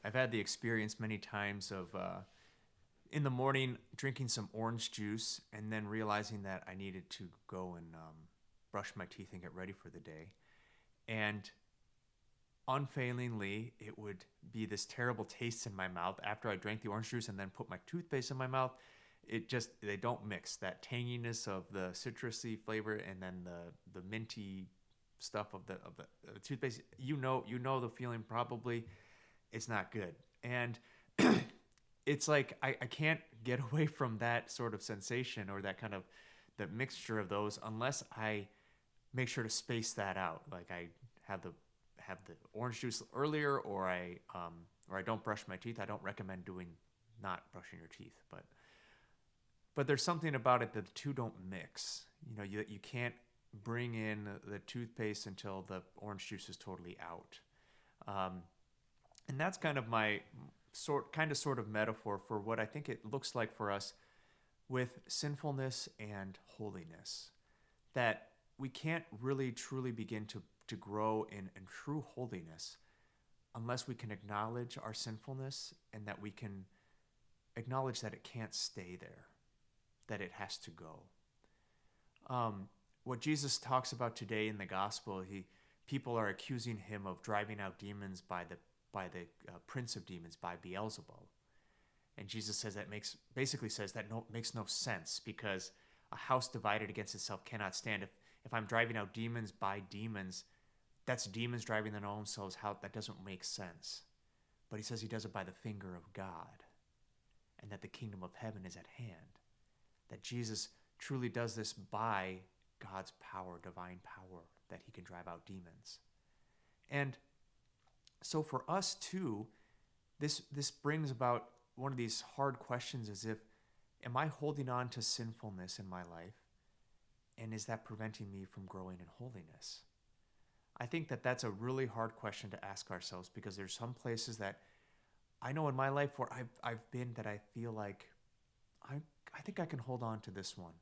I've had the experience many times of in the morning drinking some orange juice and then realizing that I needed to go and brush my teeth and get ready for the day. And unfailingly, it would be this terrible taste in my mouth after I drank the orange juice and then put my toothpaste in my mouth. It just, they don't mix. That tanginess of the citrusy flavor and then the minty stuff of the toothpaste. You know the feeling probably. It's not good. And it's like I can't get away from that sort of sensation or that kind of the mixture of those unless I make sure to space that out. Like I have the orange juice earlier, or I don't brush my teeth. I don't recommend doing not brushing your teeth, but there's something about it that the two don't mix. You can't bring in the toothpaste until the orange juice is totally out. Um, and that's kind of my sort of metaphor for what I think it looks like for us with sinfulness and holiness. That we can't really truly begin to grow in true holiness unless we can acknowledge our sinfulness and that we can acknowledge that it can't stay there, that it has to go. What Jesus talks about today in the gospel, people are accusing him of driving out demons by the prince of demons, by Beelzebub. And Jesus says basically says that makes no sense because a house divided against itself cannot stand. If I'm driving out demons by demons, that's demons driving their own selves out. That doesn't make sense. But he says he does it by the finger of God, and that the kingdom of heaven is at hand. That Jesus truly does this by God's power, divine power, that he can drive out demons. And so for us too, this brings about one of these hard questions as if, am I holding on to sinfulness in my life? And is that preventing me from growing in holiness? I think that that's a really hard question to ask ourselves because there's some places that I know in my life where I've been that I feel like I think I can hold on to this one.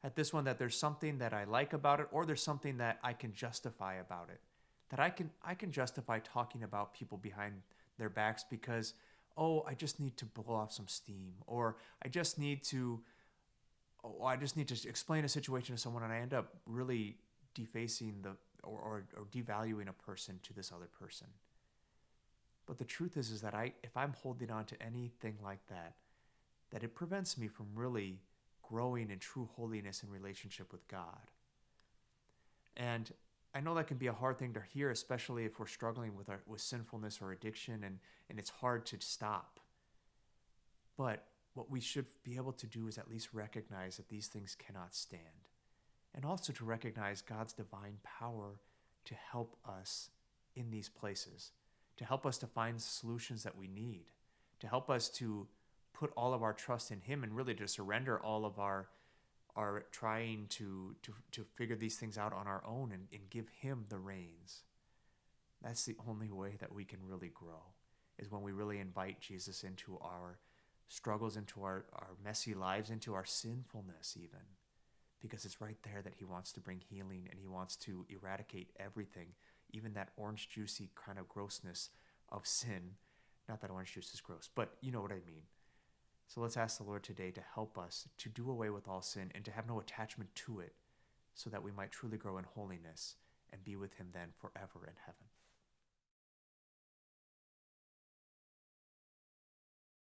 At this one that there's something that I like about it or there's something that I can justify about it. That I can justify talking about people behind their backs because I just need to blow off some steam or I just need to explain a situation to someone and I end up really defacing or devaluing a person to this other person. But the truth is that if I'm holding on to anything like that it prevents me from really growing in true holiness in relationship with God. And I know that can be a hard thing to hear, especially if we're struggling with sinfulness or addiction, and it's hard to stop. But what we should be able to do is at least recognize that these things cannot stand, and also to recognize God's divine power to help us in these places, to help us to find solutions that we need, to help us to put all of our trust in Him and really to surrender all of our trying to figure these things out on our own and give Him the reins. That's the only way that we can really grow, is when we really invite Jesus into our struggles, into our messy lives, into our sinfulness even. Because it's right there that He wants to bring healing and He wants to eradicate everything, even that orange juicy kind of grossness of sin. Not that orange juice is gross, but you know what I mean. So let's ask the Lord today to help us to do away with all sin and to have no attachment to it so that we might truly grow in holiness and be with Him then forever in heaven.